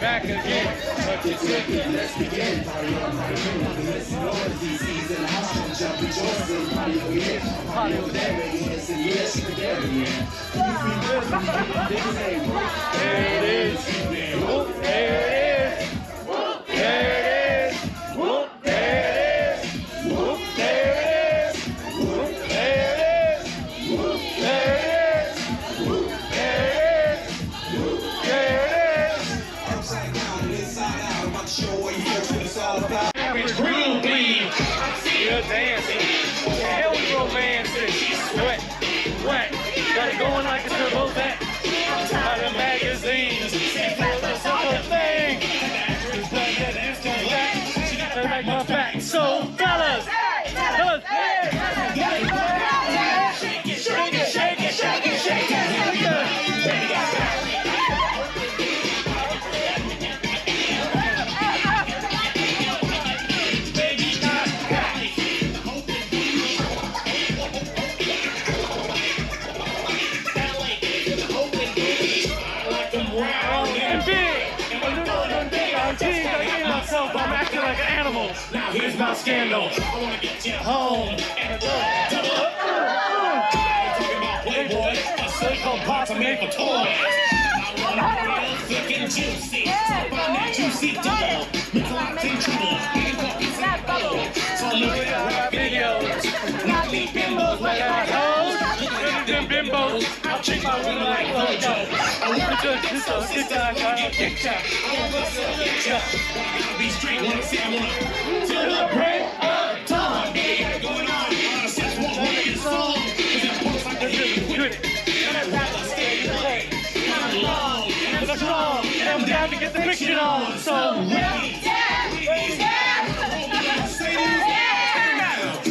back again. But you said that let's begin. Party on, listen noise. DC's in the house, don't jump and join. Party over here, party over there. Yes, and yes, you can get it, yeah. There it is. Whoop, there it is. Whoop, there it is. Whoop, there it is. Whoop, there it is. Whoop, there it is. Whoop, there it is. Whoop, there it is. Whoop, there it is. Upside down and inside out. I'm about to show what you feel what it's all about. Average green bleed. You're dancing. Hell we romancing. Sweat, wet. Got it going like a turbo vet. Out of magazines. It's a simple thing. It's done that, it's done that. They make my back. So, fellas, fellas, shake it, shake it, shake it, shake it, shake it. I'm acting like an animal. Now here's my scandal. I wanna get you home and double up. Talking about Playboy, a silicone parts are made for toys. I want it real thick and juicy. So find that juicy double. Make a lot of trouble. We can talk inside bubble. So look at our videos. Not me bimbos like assholes. Look at them bimbos. I'll check my women like Lojo. I want to just so sit down, I get ya. I want to get ya. Be straight, wanna see, I wanna till the break of dawn. Yeah, going on. I just wanna get song. Cause it looks like they're really good. And I'd rather stay away. I'm long and I'm strong. And I'm down to get the friction on. So,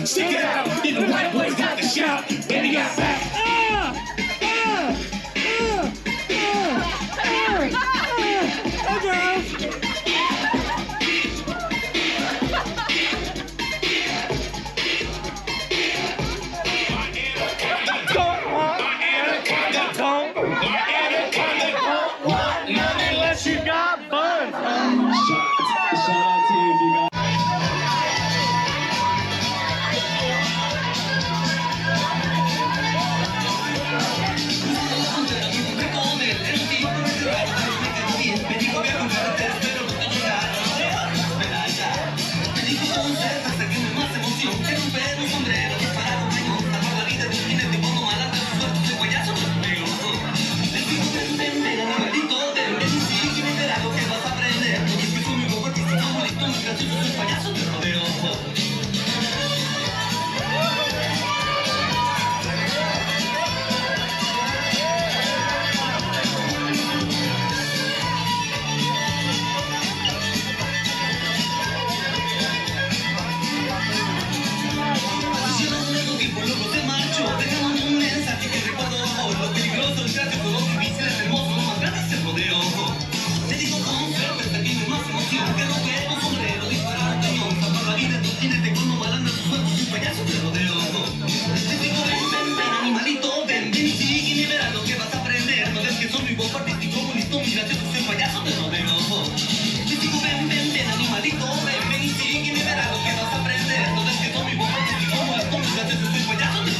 stick it out. Even white boys got the shout. Baby got back. Hey, girls. You got fun. Shout out to you if you got. Ven y verás lo que vas a aprender. No es que soy mi bomba, que como la tonta, te estoy fallando.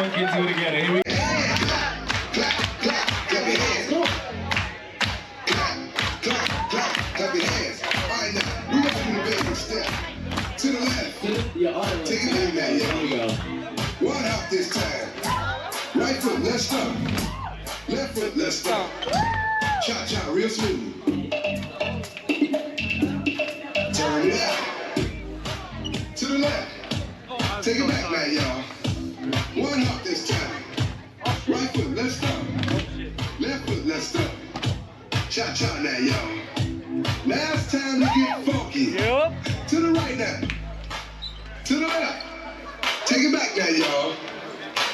funky into it again. Here we go. Clap, clap, clap your hands. Come on. Clap, clap, clap, clap your hands. All right, now, we're going to do the basic step. To the left. Take it back now, yeah. Here we go. One hop this time. Right foot, let's stop. Left foot, let's stop. Cha-cha, real smooth. Turn it out. To the left. Take it back now, y'all. One hop this time. Right foot, let's stop. Left foot, let's stop. Cha-cha now, y'all. Now it's time to get funky. Yep. To the right now. To the left. Take it back now, y'all.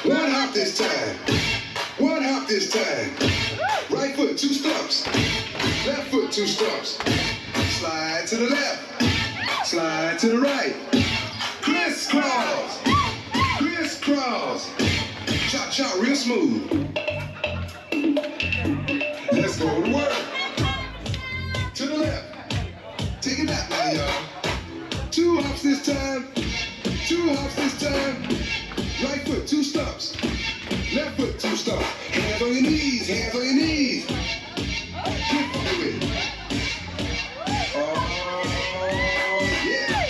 One hop this time. One hop this time. Right foot, 2 stumps. Left foot, 2 stumps. Slide to the left. Slide to the right. Crisscross. Crisscross. Cha-cha, real smooth. Let's go to work. To the left. Take it back now, y'all. 2 hops this time. 2 hops this time. Right foot, 2 stumps. Left foot, 2 stumps. Hands on your knees, hands on your knees. Keep with it. Oh, yeah.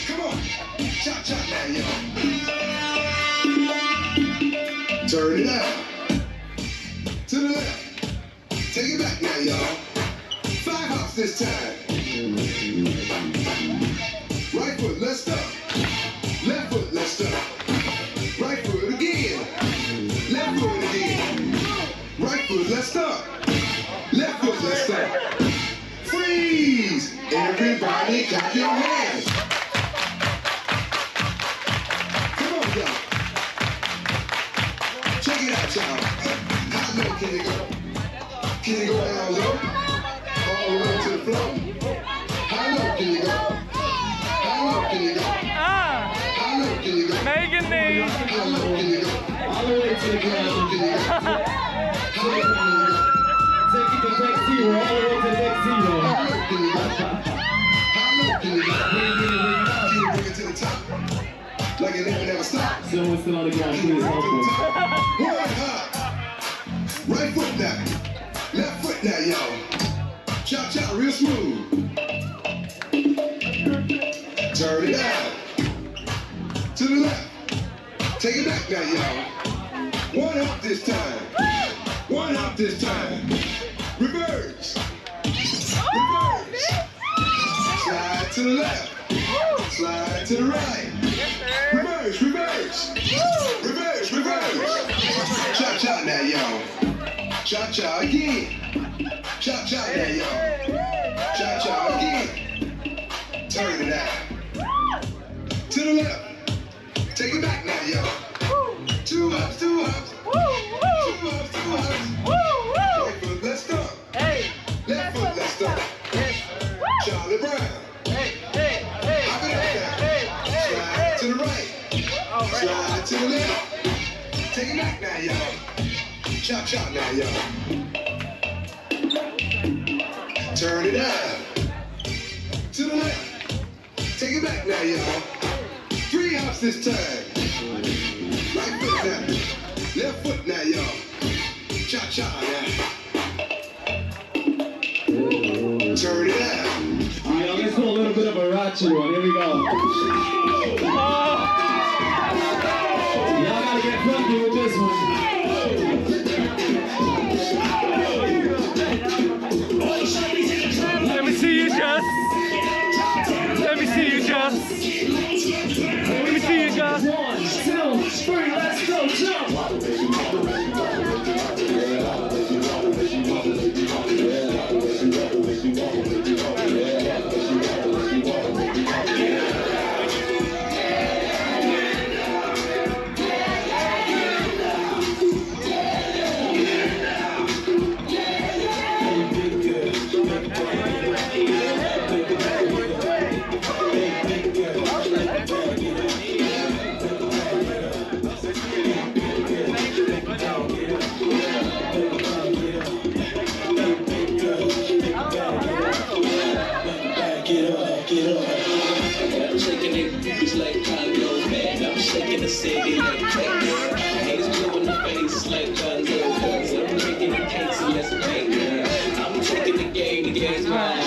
Come on. Cha-cha now, y'all. Turn it out. To the left. Take it back now, y'all. 5 hops this time. Right foot, let's stop. Left foot, let's stop. Right foot again. Left foot again. Right foot, let's stop. Left foot, let's stop. Freeze! Everybody clap your hands. Come on, y'all. Check it out, y'all. How low can you go? Can you go down low? All the way to the floor. How low can you go? How low can you go? How low can you go? Megan needs. How low can you go? All the way to the ground. How low can you go? How low can you go? Take it to the next zero, all the way to the next zero. How low can you go? How low can you go? Can you bring it to the top? Like it never stops. Someone still on the ground, please help them. One hop. Right foot now. Left foot now, y'all. Cha-cha, real smooth. Turn it out. To the left. Take it back now, y'all. One hop this time. One hop this time. Reverse. Reverse. Slide to the left. Slide to the right. Reverse, reverse. Reverse, reverse. Cha-cha now, y'all. Cha-cha again. Cha-cha now, y'all. Cha-cha again. Turn it out. To the left. Take it back now, y'all. 2 hops, 2 hops. 2 hops, 2 hops. Right foot, let's stop. Left foot, let's stop. Charlie Brown. Hop it up now. Slide to the right. Slide to the left. Take it back now, y'all. Cha-cha now, y'all. Turn it out. To the left. Take it back now, y'all. 3 hops this time. Right foot now. Left foot now, y'all. Cha-cha now. Turn it out. Yeah, let's do a little bit of a ratchet one. Here we go. Y'all gotta get funky with this one. Let me see you, Jess. Let me see you, Jess. Let me see you, Jess. 1, 2, 3, let's go, jump! I'm shaking the city like cakes. Haters blue in the face like guns. I'm drinking the cakes and let's make it. I'm taking the game's mine.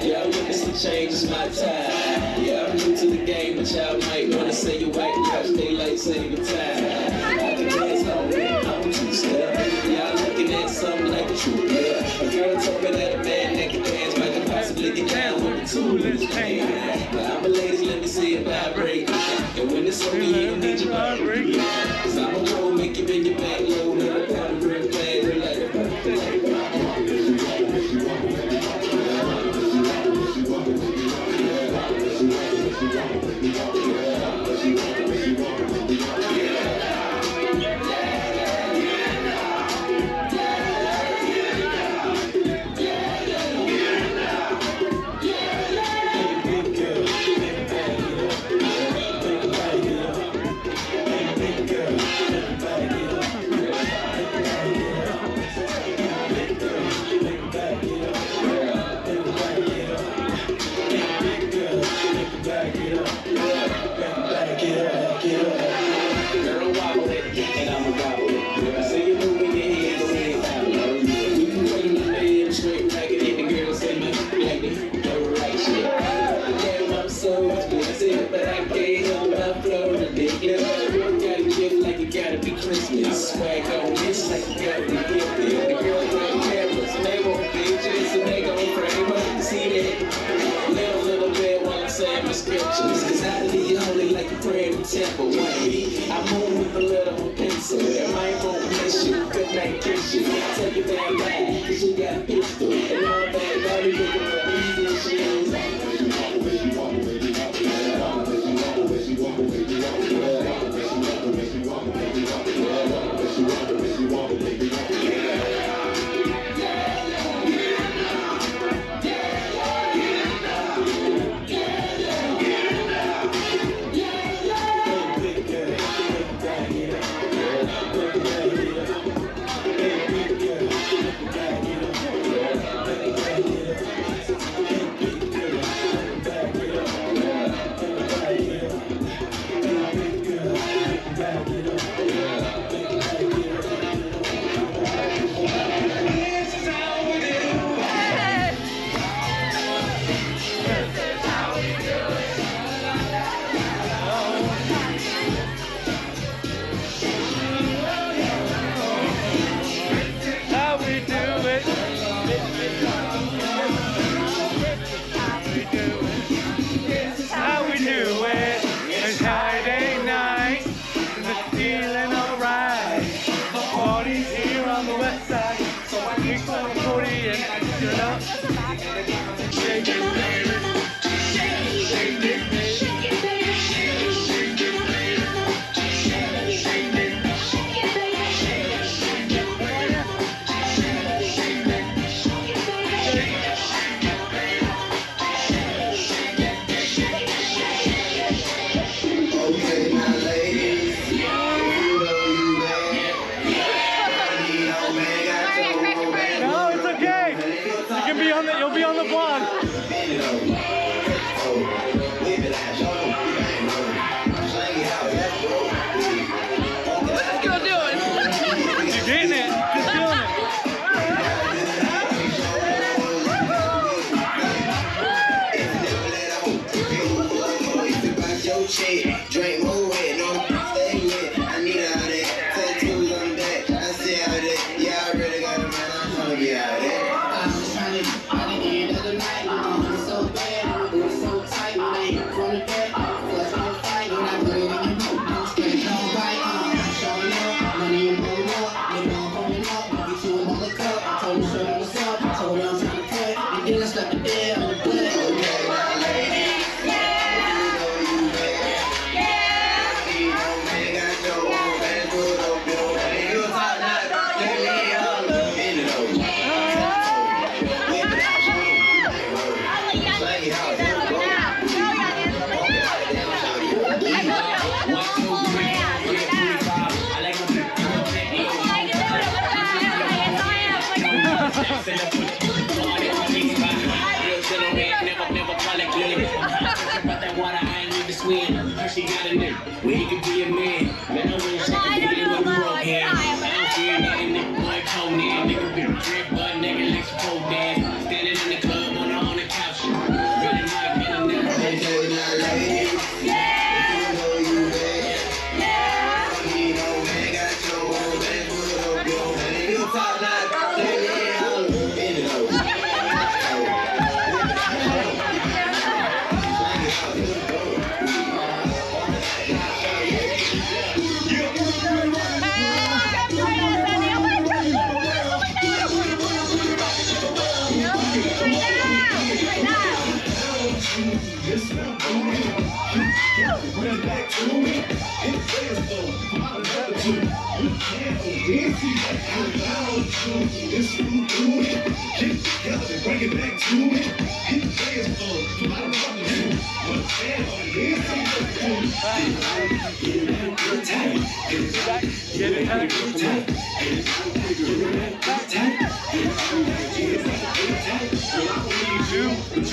Yeah, I'm witnessing change, it's my time. Yeah, I'm new to the game, but y'all might wanna say you white, watch daylight saving time. I can dance on it, I'm two-step. Y'all looking at something like a true player. A girl told me that a man that can dance might possibly get down with the tool in his hand. But I'm a ladies, let me see it vibrate. And when it's over, you don't need your vibrate. Cause I'm a pro, make you bend your back low. Let a powder grip flag, like swag on this like you gotta be gifted. The girls like cameras, and they want bitches, and they gon' frame up. See that? Little bit while I'm saying my scriptures. Cause I leave you holy like a prayer in the temple. I move with a little pencil. That might won't miss you. Good night, kiss you. Take it down back, cause you got a pistol. And all that, now we looking for these issues. You'll be on the vlog. What's this girl doing? You're getting it. Just doing it. Drink more wet, no stay lit. I need all that. Tattoos on the back. I stay out of that. Yeah, I really got a man. I'm trying to be out of that. I'm just trying to by the end of the night. I'm so bad. I'm so tight. I ain't from the back. Plus I'm fighting. I put it in your book. I'm straight on right. I'm showing up. Money and pull up. Nigga, I'm pulling up. Get you another cup. I told him show what's up. I told him I'm trying to cut. And then I stuck the dead on the butt. Okay, my lady. Never call it good. About that water, I ain't need to swim. She got a nigga. where he could be a man. Man, I wish I could be with a broke hand. I don't fear nothing, nigga, boy, Conan. Nigga, be a drip, but nigga, like some pole dance. Standing in the club on the couch. Really might be a nigga.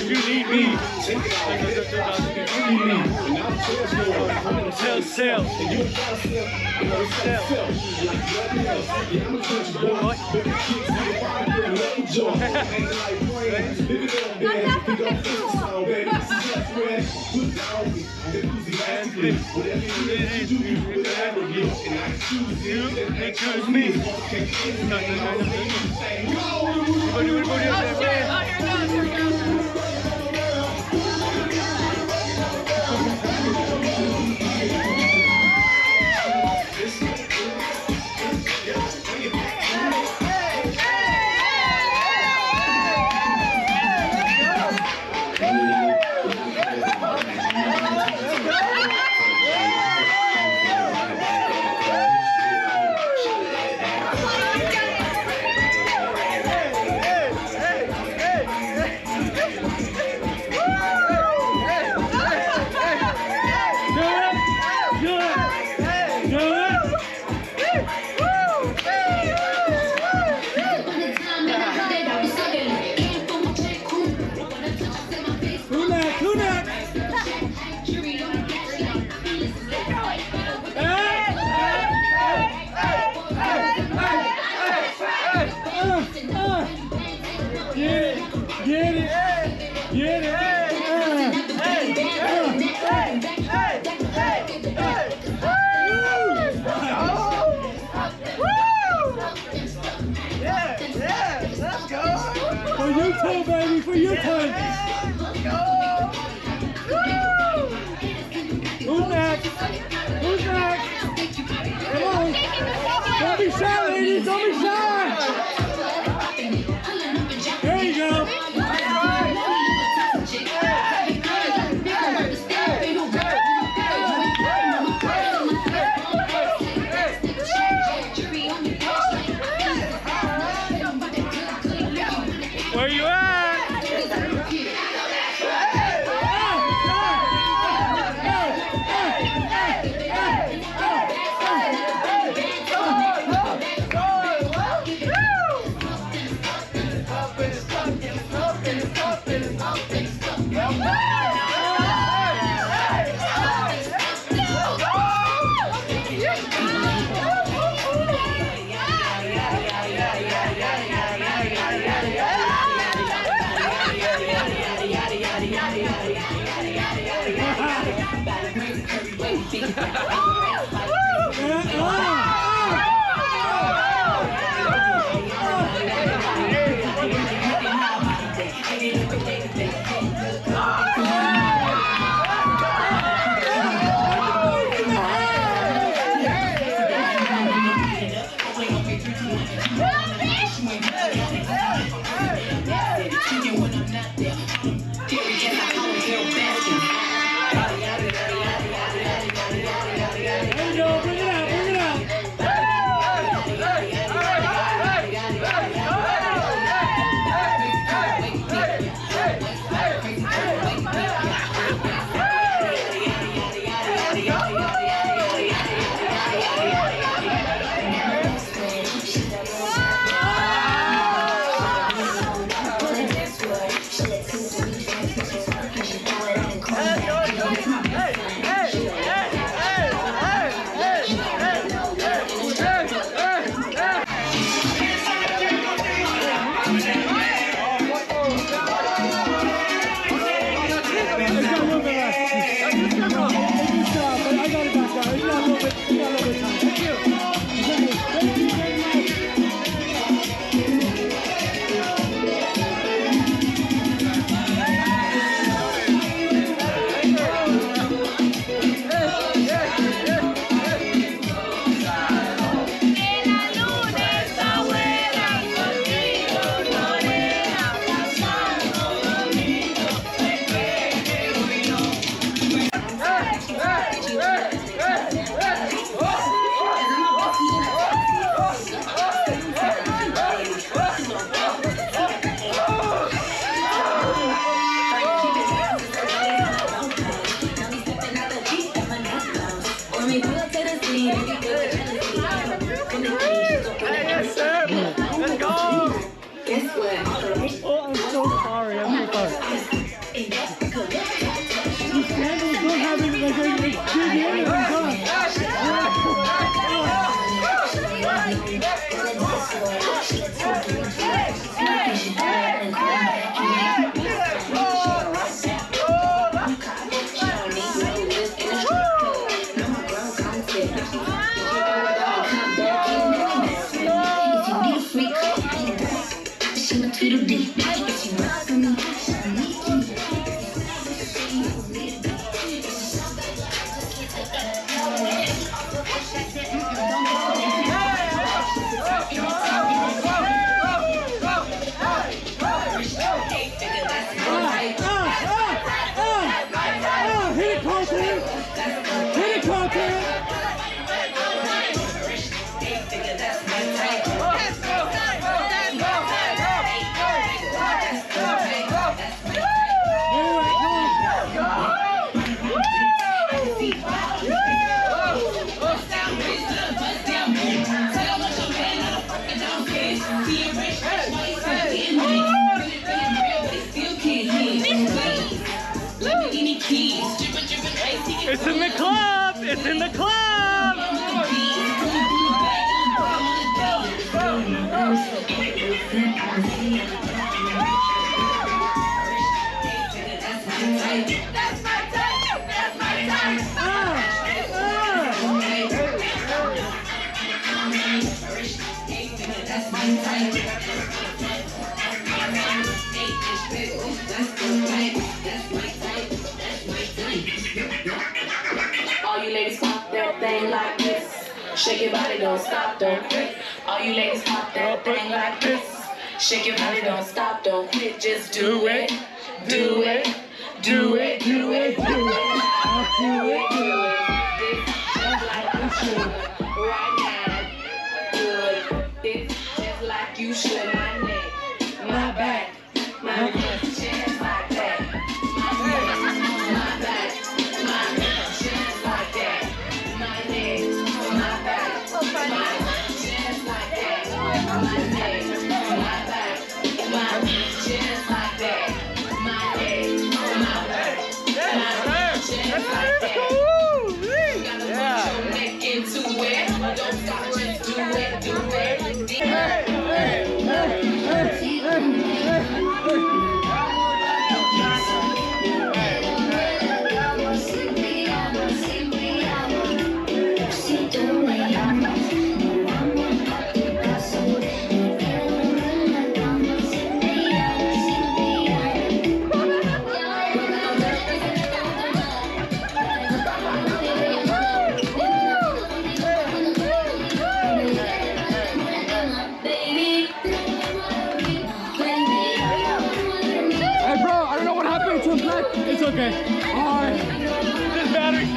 You need me. Sell. For your turn. Let's go. Who's next? Who's next? Come on. Don't be shy, ladies. Don't be shy. There you go. Where you at? Mommy, pull up to the scene. If you feel the jealousy, Yes, sir. Let's go. guess what? Oh, I'm so sorry. I'm so sorry. These candles don't have any, like, a big end of It's in the club! It's in the club! That's my type! That's my type! All you ladies pop that thing like this. Shake your body, don't stop, don't quit. All you ladies pop that thing like this. Shake your body, don't stop, don't quit. Just do it, do it, do it, do it, do it. Do it, do it. Just like you should. Right now, good. This just like you should. My neck, my back, my neck, just like that. My neck, my back, my neck, just like that. My neck, my back, my neck, just like that. My neck, my back, my neck, just like that. My neck, my back, my neck, just like that. You gotta put your neck into it. Don't stop, just do it, do it. Hey, hey, hey, hey, it's okay. Alright. This battery.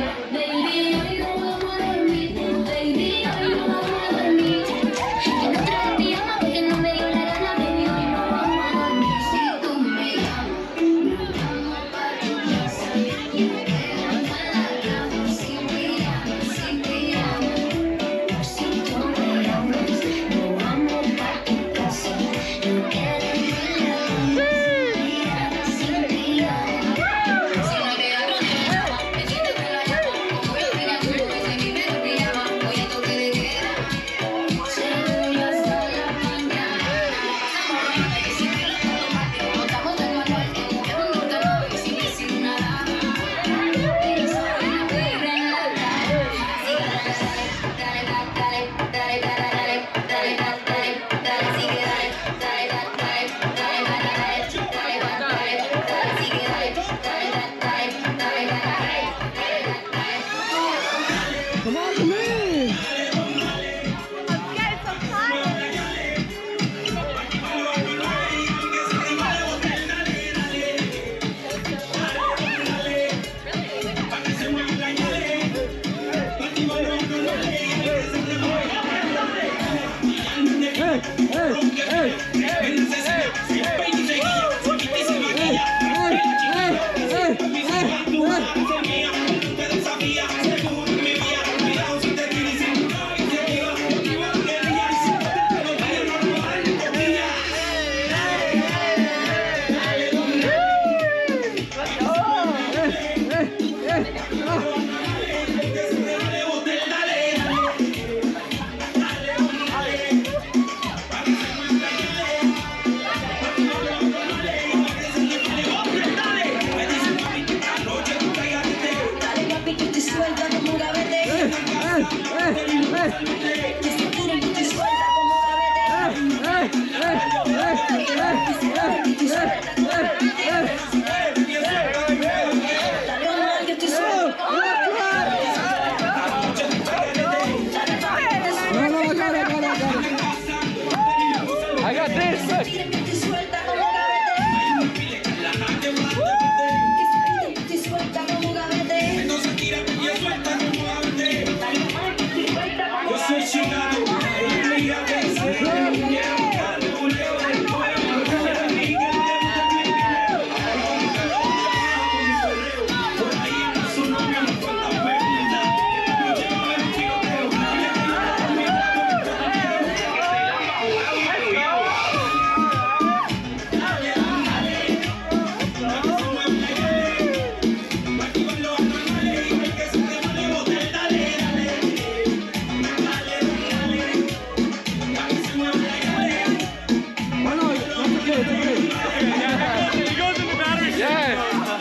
I got this. Look.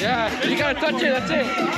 Yeah, you gotta touch it, that's it.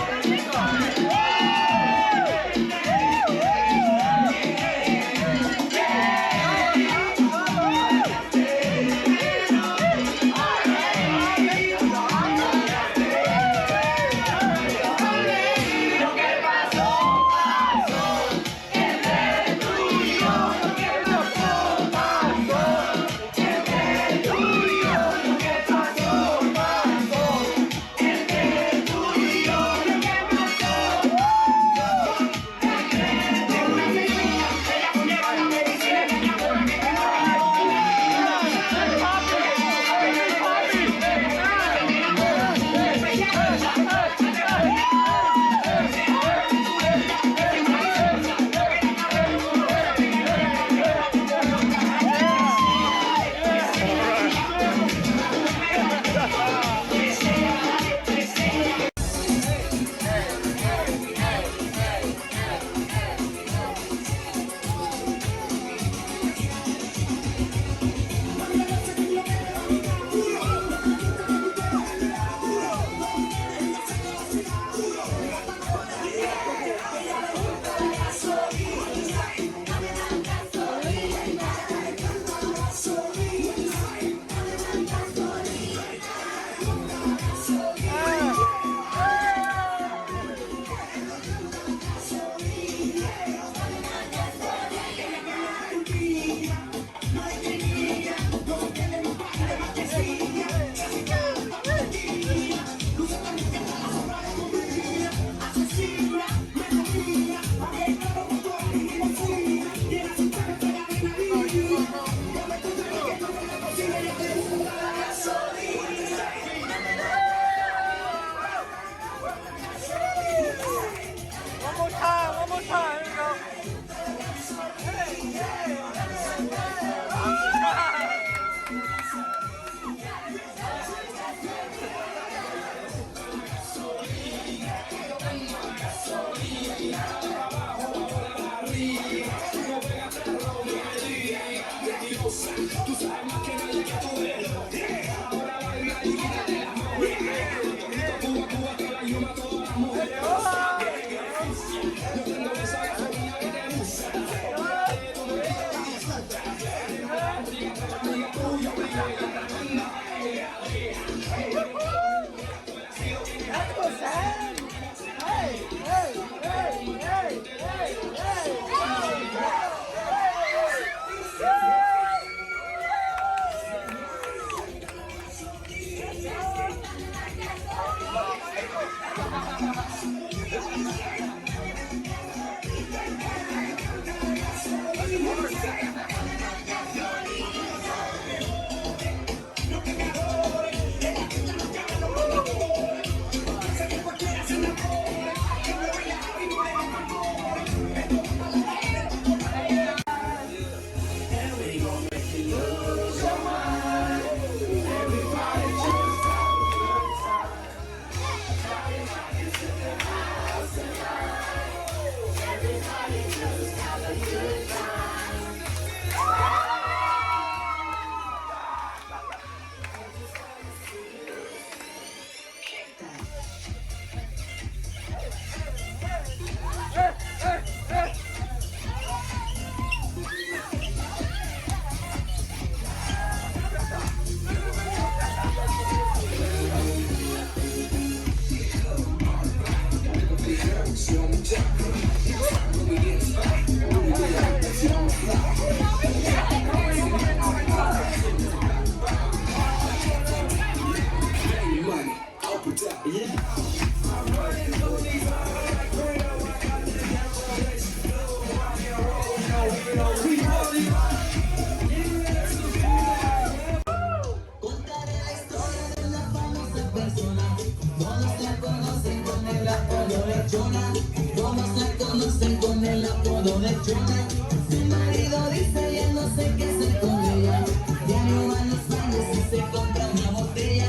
lado de chona. Su marido dice ya no sé qué hacer con ella. Diario va a los bailes y se compra una botella.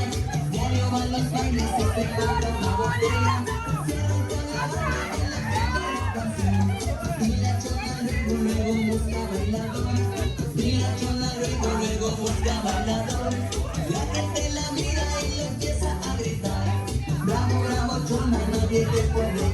Diario va a los bailes y se compra una botella. Cierran con la banda que la primera canción. Y la chona luego busca bailador. Y la chona luego busca bailador. La gente la mira y le empieza a gritar. Bravo, bravo, chona, nadie te puede